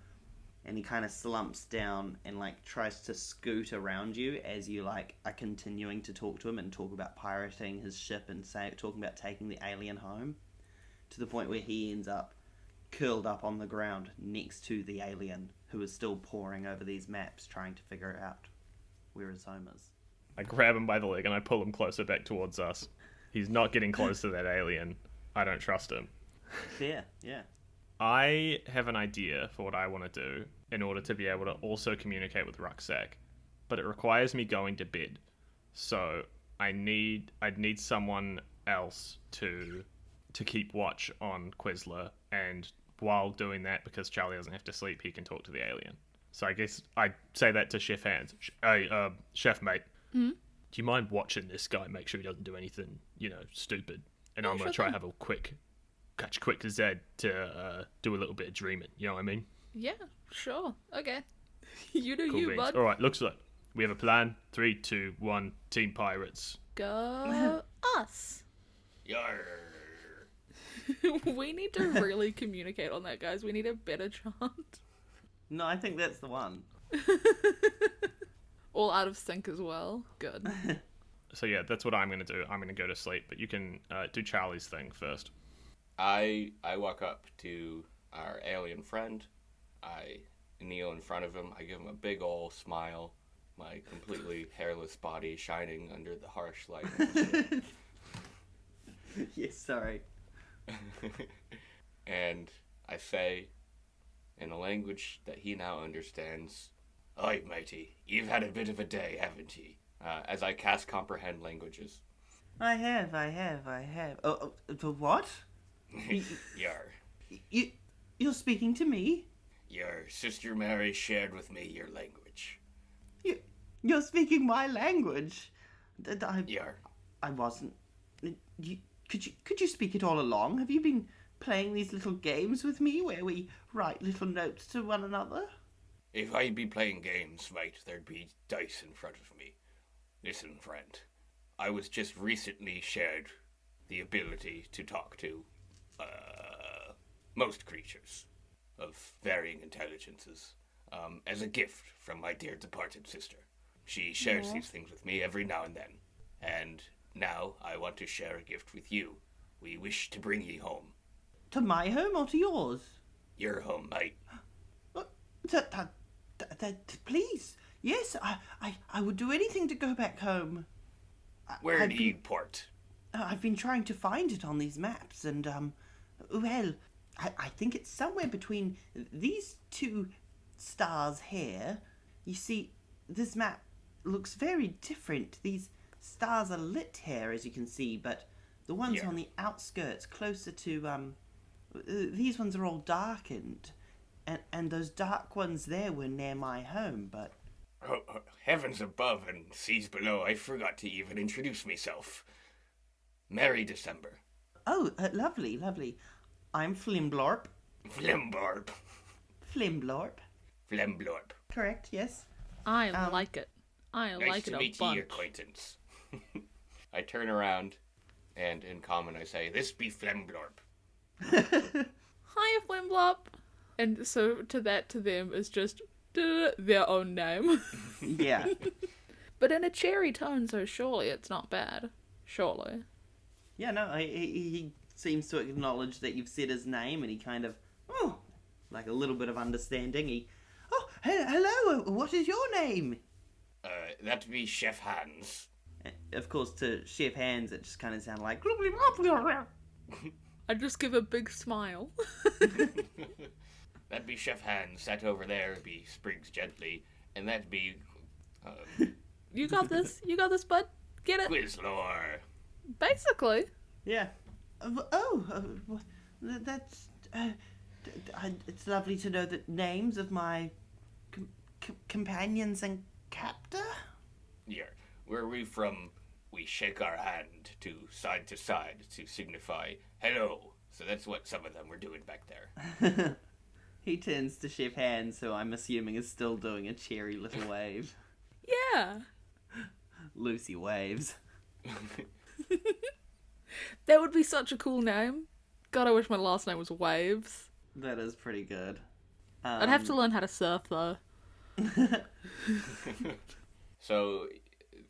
E: And he kind of slumps down and tries to scoot around you as you are continuing to talk to him and talk about pirating his ship and talking about taking the alien home, to the point where he ends up curled up on the ground next to the alien, who is still poring over these maps trying to figure out where his home is.
A: I grab him by the leg and I pull him closer back towards us. He's not getting close to that alien. I don't trust him.
E: Fair, yeah.
A: I have an idea for what I want to do in order to be able to also communicate with Rucksack, but it requires me going to bed. So I'd need someone else to keep watch on Quizler, and while doing that, because Charlie doesn't have to sleep, he can talk to the alien. So I guess I'd say that to Chef Hands. Hey, Chef mate, do you mind watching this guy, make sure he doesn't do anything, stupid? And I'm going to try to have a quick Z to do a little bit of dreaming, you know what I mean?
C: Yeah, sure. Okay. You do
A: Cool
C: you,
A: beans.
C: bud.
A: Alright, looks like we have a plan. 3, 2, 1, Team Pirates.
C: Go us.
D: Yarr.
C: We need to really communicate on that, guys. We need a better chant.
E: No, I think that's the one.
C: All out of sync as well. Good.
A: So yeah, that's what I'm going to do. I'm going to go to sleep, but you can do Charlie's thing first.
D: I walk up to our alien friend. I kneel in front of him. I give him a big ol' smile, my completely hairless body shining under the harsh light.
E: Yes, sorry.
D: And I say, in a language that he now understands, "Oi, matey, you've had a bit of a day, haven't ye?" As I cast Comprehend Languages.
E: I have. Oh, the what?
D: Yar.
E: You're speaking to me?
D: Your sister Mary shared with me your language.
E: You're speaking my language?
D: Yar.
E: I wasn't... Could you speak it all along? Have you been playing these little games with me where we write little notes to one another?
D: If I'd be playing games, mate, there'd be dice in front of me. Listen, friend, I was just recently shared the ability to talk to most creatures of varying intelligences as a gift from my dear departed sister. She shares these things with me every now and then, and now I want to share a gift with you. We wish to bring ye home.
E: To my home or to yours?
D: Your home, mate.
E: Please. Yes, I would do anything to go back home.
D: Where do you port?
E: I've been trying to find it on these maps, and, well, I think it's somewhere between these two stars here. You see, this map looks very different. These stars are lit here, as you can see, but the ones on the outskirts, closer to, these ones are all darkened. And those dark ones there were near my home, but...
D: Oh, heavens above and seas below, I forgot to even introduce myself. Merry December.
E: Oh, lovely, lovely. I'm Flimblorp.
D: Flimblorp.
E: Flimblorp.
D: Flimblorp.
E: Correct, yes.
C: I like it. I
D: Nice
C: like
D: to
C: it a
D: meet
C: bunch.
D: ye, acquaintance. I turn around, and in common I say, "This be Flimblorp."
C: Hiya, Flimblop. And so to them is just their own name.
E: Yeah.
C: But in a cheery tone, so surely it's not bad. Surely.
E: Yeah, no, he seems to acknowledge that you've said his name, and he kind of, like a little bit of understanding. Hello, what is your name?
D: That be Chef Hans.
E: Of course, to Chef Hands, it just kind of sounded like...
C: I just give a big smile.
D: That be Chef Hans. That over there be Sprigs Gently. And that be...
C: You got this. You got this, bud. Get it.
D: Quizlore.
C: Basically.
E: Yeah. That's... it's lovely to know the names of my companions and captor.
D: Yeah. Where we from, we shake our hand to side to signify hello. So that's what some of them were doing back there.
E: He turns to Chef Hands, who I'm assuming is still doing a cheery little wave.
C: Yeah.
E: Lucy waves.
C: That would be such a cool name. God, I wish my last name was Waves.
E: That is pretty good.
C: I'd have to learn how to surf, though.
D: So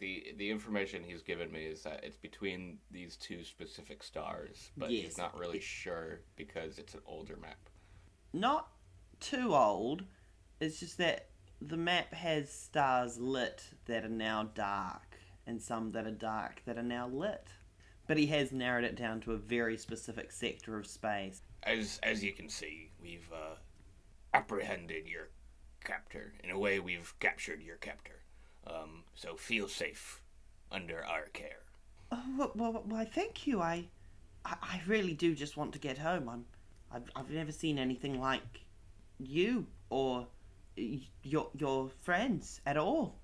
D: the information he's given me is that it's between these two specific stars, but
E: Yes.
D: he's not really sure because it's an older map.
E: Not too old. It's just that the map has stars lit that are now dark, and some that are dark that are now lit. But he has narrowed it down to a very specific sector of space.
D: As you can see, we've apprehended your captor. In a way, we've captured your captor. So feel safe under our care.
E: Oh, well, thank you. I really do just want to get home. I've never seen anything like you or your friends at all.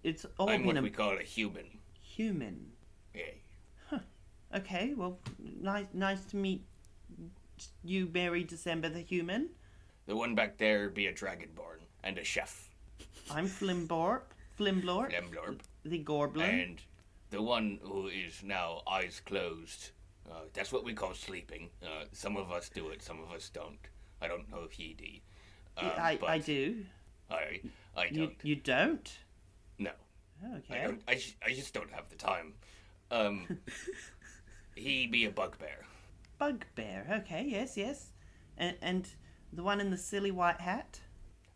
E: It's all
D: I'm
E: been
D: what we call a human.
E: human.
D: Yeah.
E: Okay, well, nice to meet you, Merry December the human.
D: The one back there be a dragonborn and a chef.
E: I'm Flimblorp,
D: Flimblorp.
E: the Goblin.
D: And the one who is now eyes closed. That's what we call sleeping. Some of us do it, some of us don't. I don't know if ye do.
E: I do.
D: I don't.
E: You don't?
D: No.
E: Okay.
D: I don't. I just don't have the time. He be a bugbear.
E: Bugbear. Okay, yes. And the one in the silly white hat?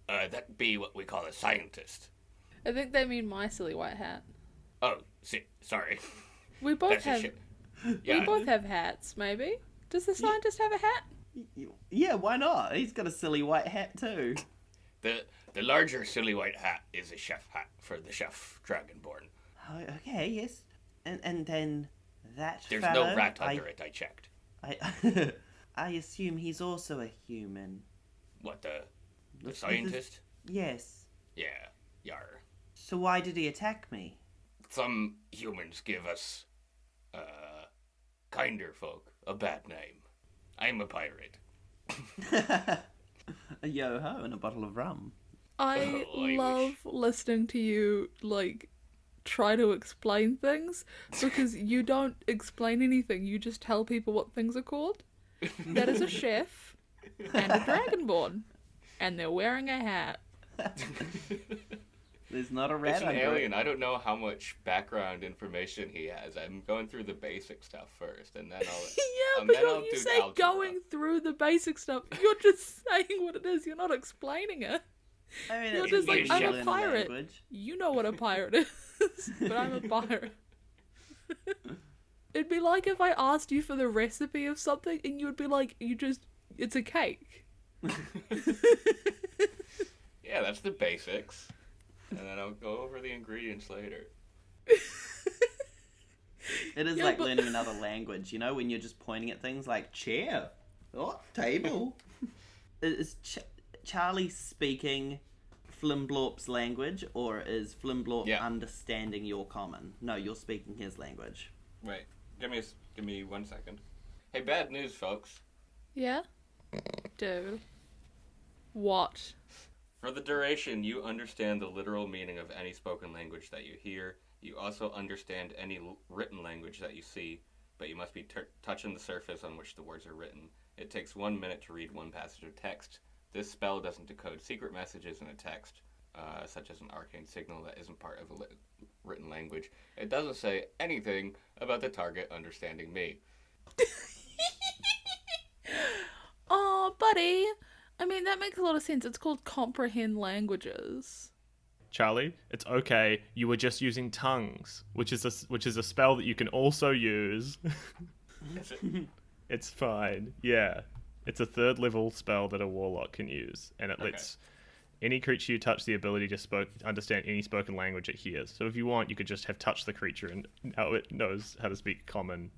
D: That be what we call a scientist.
C: I think they mean my silly white hat.
D: Oh, sorry.
C: We both
D: That's a
C: have.
D: shit.
C: We
D: Yeah.
C: both have hats. Maybe. Does the scientist have a hat?
E: Yeah, why not? He's got a silly white hat too.
D: The larger silly white hat is a chef hat for the chef dragonborn.
E: Oh, okay, yes. And then that
D: There's
E: fellow,
D: no rat under it. I checked.
E: I assume he's also a human.
D: What the scientist?
E: Yes.
D: Yeah, yar.
E: So why did he attack me?
D: Some humans give us, kinder folk a bad name. I'm a pirate.
E: A yo-ho and a bottle of rum.
C: I
D: Oh, I
C: love listening to you, like, try to explain things, because you don't explain anything. You just tell people what things are called. That is a chef and a dragonborn, and they're wearing a hat.
E: There's not a rat
D: It's an
E: under
D: alien.
E: it.
D: I don't know how much background information he has. I'm going through the basic stuff first, and then I'll.
C: Yeah,
D: and
C: but
D: then I'll
C: you
D: do
C: say
D: algebra.
C: going through the basic stuff. You're just saying what it is. You're not explaining it.
E: I mean,
C: You're
E: it's
C: just like,
E: easy
C: I'm
E: to
C: a
E: learn
C: pirate.
E: language.
C: You know what a pirate is, but I'm a pirate. It'd be like if I asked you for the recipe of something and you would be like, it's a cake.
D: Yeah, that's the basics. And then I'll go over the ingredients later.
E: It is
C: Yeah,
E: like
C: but-
E: learning another language, you know, when you're just pointing at things like chair, table. Is Charlie speaking Flimblorp's language, or is Flimblorp understanding your common? No, you're speaking his language.
D: Wait, give me 1 second. Hey, bad news, folks.
C: Yeah? Dude. What?
D: For the duration, you understand the literal meaning of any spoken language that you hear. You also understand any written language that you see, but you must be touching the surface on which the words are written. It takes 1 minute to read one passage of text. This spell doesn't decode secret messages in a text, such as an arcane signal that isn't part of a written language. It doesn't say anything about the target understanding me.
C: Oh, buddy. I mean, that makes a lot of sense. It's called comprehend languages.
A: Charlie, it's okay. You were just using tongues, which is a spell that you can also use.
D: Is it?
A: It's fine. Yeah. It's a 3rd level spell that a warlock can use, and it lets any creature you touch the ability to understand any spoken language it hears. So if you want, you could just have touched the creature and now it knows how to speak common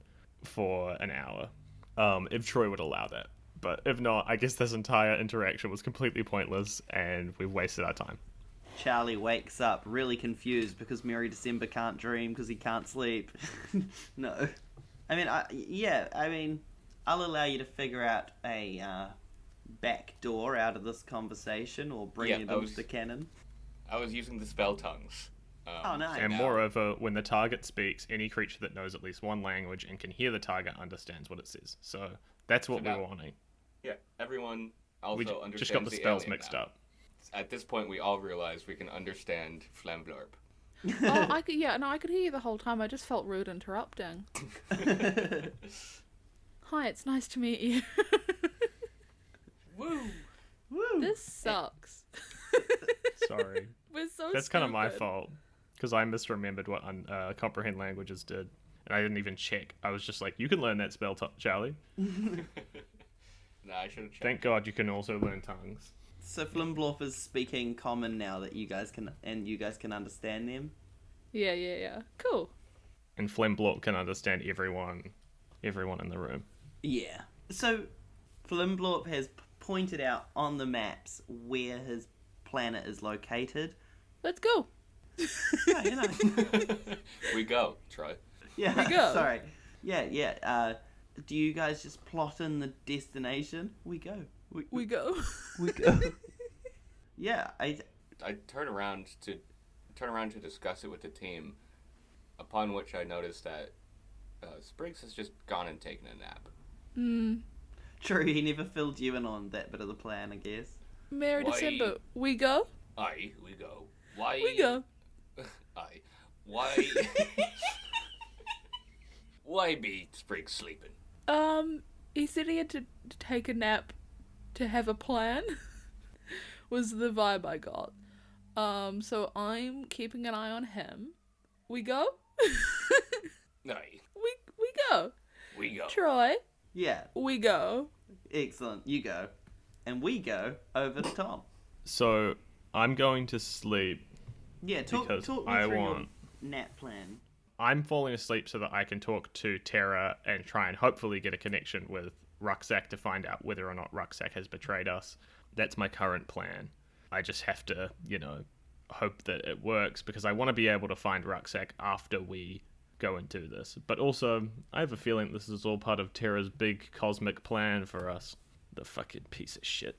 A: for an hour. If Troy would allow that. But if not, I guess this entire interaction was completely pointless and we've wasted our time.
E: Charlie wakes up really confused because Merry December can't dream because he can't sleep. No. I mean, I'll allow you to figure out a back door out of this conversation or bring it into the canon.
D: I was using the spell tongues.
E: Oh, nice.
A: And moreover, when the target speaks, any creature that knows at least one language and can hear the target understands what it says. So that's what we were wanting.
D: Yeah, everyone also
A: We
D: understands
A: just got the spells
D: alien
A: mixed
D: now.
A: up.
D: At this point, we all realize we can understand Flamblorp.
C: Oh, I could hear you the whole time. I just felt rude interrupting. Hi, it's nice to meet you.
D: Woo!
E: Woo!
C: This sucks.
A: Sorry.
C: We're so
A: That's kind of my
C: stupid.
A: fault. Because I misremembered what comprehend languages did. And I didn't even check. I was just like, you can learn that spell, Charlie.
D: Nah, I should have checked.
A: Thank God you can also learn tongues.
E: So Flimblorp is speaking common now that you guys can understand them.
C: Yeah. Cool.
A: And Flimblorp can understand everyone in the room.
E: Yeah. So Flimblorp has pointed out on the maps where his planet is located.
C: Let's go.
E: Yeah, you know.
D: We go, Troy.
E: Yeah.
C: We go.
E: Sorry. Yeah. Do you guys just plot in the destination? We go.
C: We go.
E: We go. Yeah.
D: I turn around to discuss it with the team, upon which I noticed that Sprigs has just gone and taken a nap.
E: True. He never filled you in on that bit of the plan, I guess.
C: Merry
D: Why?
C: December. We go.
D: Aye, we go. Why?
C: We go.
D: Aye. Why? Why be Sprigs sleeping?
C: He said he had to take a nap to have a plan. Was the vibe I got. So I'm keeping an eye on him. We go?
D: Aye,
C: We go.
D: we go.
C: Troy,
E: Yeah.
C: we go.
E: Excellent. You go. And we go over to Tom.
A: So I'm going to sleep.
E: Yeah, talk
A: Because
E: me
A: I
E: through
A: want-
E: your nap plan.
A: I'm falling asleep so that I can talk to Terra and try and hopefully get a connection with Rucksack to find out whether or not Rucksack has betrayed us. That's my current plan. I just have to, hope that it works because I want to be able to find Rucksack after we go and do this. But also, I have a feeling this is all part of Terra's big cosmic plan for us. The fucking piece of shit.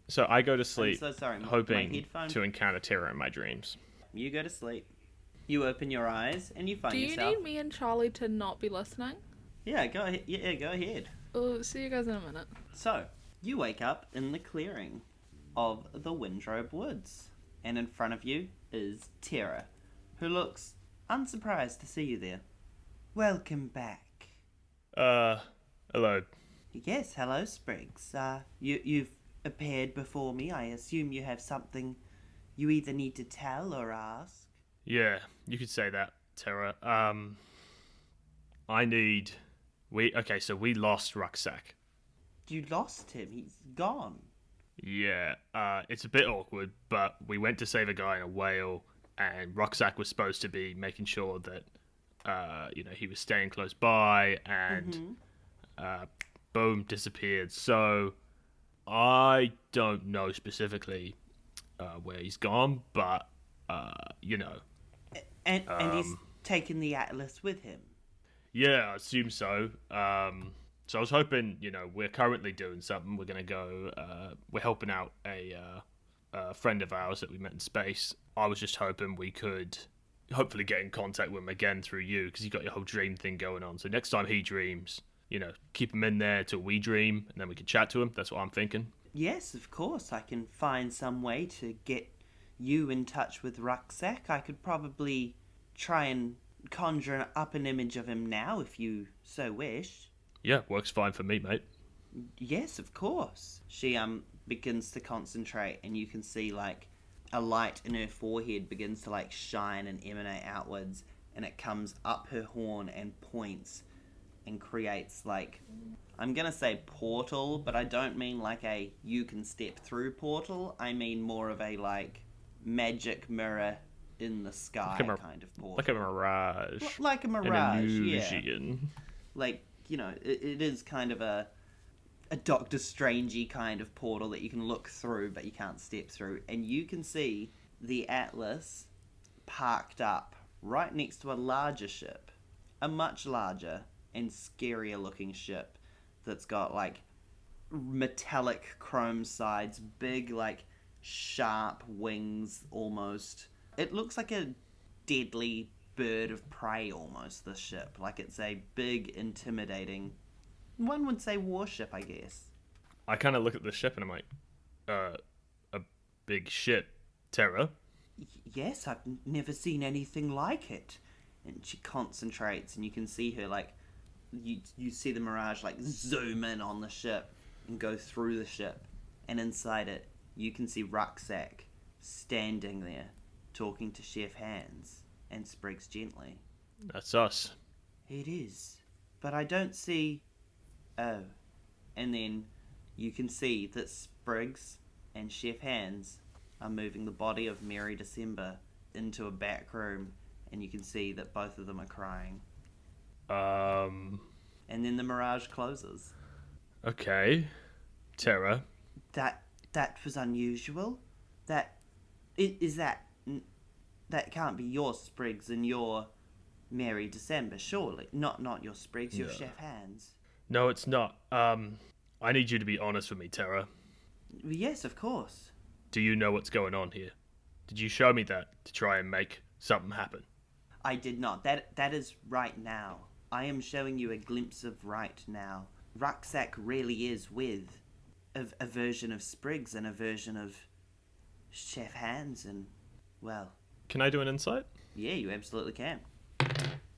A: So I go to sleep
E: so sorry, my
A: hoping
E: headphone-
A: to encounter Terra in my dreams.
E: You go to sleep. You open your eyes and you find
C: Do you
E: yourself.
C: need me and Charlie to not be listening?
E: Yeah, go ahead. Yeah, go ahead.
C: Oh, see you guys in a minute.
E: So, you wake up in the clearing of the Windrobe Woods, and in front of you is Tara, who looks unsurprised to see you there. Welcome back.
A: Hello.
E: Yes, hello, Sprigs. You've appeared before me. I assume you have something you either need to tell or ask.
A: Yeah, you could say that, Tara. So we lost Rucksack.
E: You lost him. He's gone.
A: Yeah, it's a bit awkward, but we went to save a guy in a whale, and Rucksack was supposed to be making sure that, he was staying close by, and, boom, disappeared. So, I don't know specifically where he's gone, but,
E: And he's taken the Atlas with him.
A: Yeah, I assume so. So I was hoping, we're currently doing something. We're going to go, we're helping out a friend of ours that we met in space. I was just hoping we could hopefully get in contact with him again through you, because you got your whole dream thing going on. So next time he dreams, keep him in there till we dream, and then we can chat to him. That's what I'm thinking.
E: Yes, of course. I can find some way to get you in touch with Rucksack. I could probably try and conjure up an image of him now, if you so wish.
A: Yeah, works fine for me, mate.
E: Yes, of course. She begins to concentrate, and you can see like a light in her forehead begins to like shine and emanate outwards, and it comes up her horn and points and creates like, I'm gonna say portal, but I don't mean like a you can step through portal. I mean more of a like magic mirror in the sky kind of portal.
A: Like a mirage.
E: Like a mirage,
A: an illusion.
E: yeah. Like, it is kind of a Doctor Strangey kind of portal that you can look through, but you can't step through. And you can see the Atlas parked up right next to a larger ship. A much larger and scarier looking ship that's got like metallic chrome sides, big like sharp wings almost. It looks like a deadly bird of prey almost, this ship. Like it's a big, intimidating, one would say warship, I guess.
A: I kind of look at the ship and I'm like, a big ship, Terra?
E: Yes, I've never seen anything like it. And she concentrates, and you can see her like, you see the mirage like zoom in on the ship and go through the ship. And inside it, you can see Rucksack standing there, talking to Chef Hands and Sprigs gently.
A: That's us.
E: It is. But I don't see... Oh. And then you can see that Sprigs and Chef Hands are moving the body of Mary December into a back room, and you can see that both of them are crying. And then the mirage closes.
A: Okay. Terra.
E: That was unusual. That can't be your Sprigs and your Mary December, surely. Not your Sprigs, your Chef Hands.
A: No, it's not. I need you to be honest with me, Terra.
E: Yes, of course.
A: Do you know what's going on here? Did you show me that to try and make something happen?
E: I did not. That is right now. I am showing you a glimpse of right now. Rucksack really is with a version of Sprigs and a version of Chef Hands, and, well...
A: Can I do an insight?
E: Yeah, you absolutely can.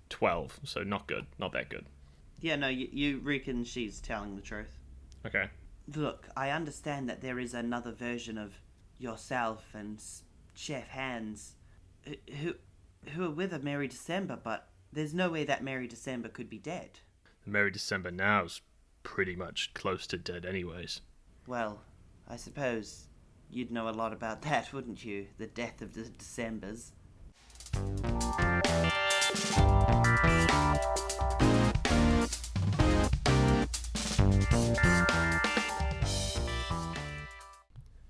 A: 12, so not good. Not that good.
E: Yeah, no, you reckon she's telling the truth.
A: Okay.
E: Look, I understand that there is another version of yourself and Chef Hands who are with a Mary December, but there's no way that Mary December could be dead.
A: The Mary December now's pretty much close to dead anyways.
E: Well, I suppose you'd know a lot about that, wouldn't you? The death of the Decembers.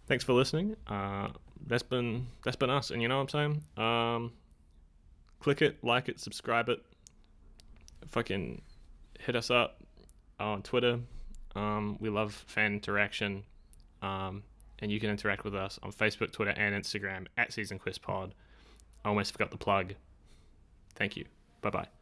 A: Thanks for listening. That's been us, and you know what I'm saying? Click it, like it, subscribe it. Fucking hit us up on Twitter. We love fan interaction. And you can interact with us on Facebook, Twitter, and Instagram @SeasonQuestPod. I almost forgot the plug. Thank you. Bye-bye.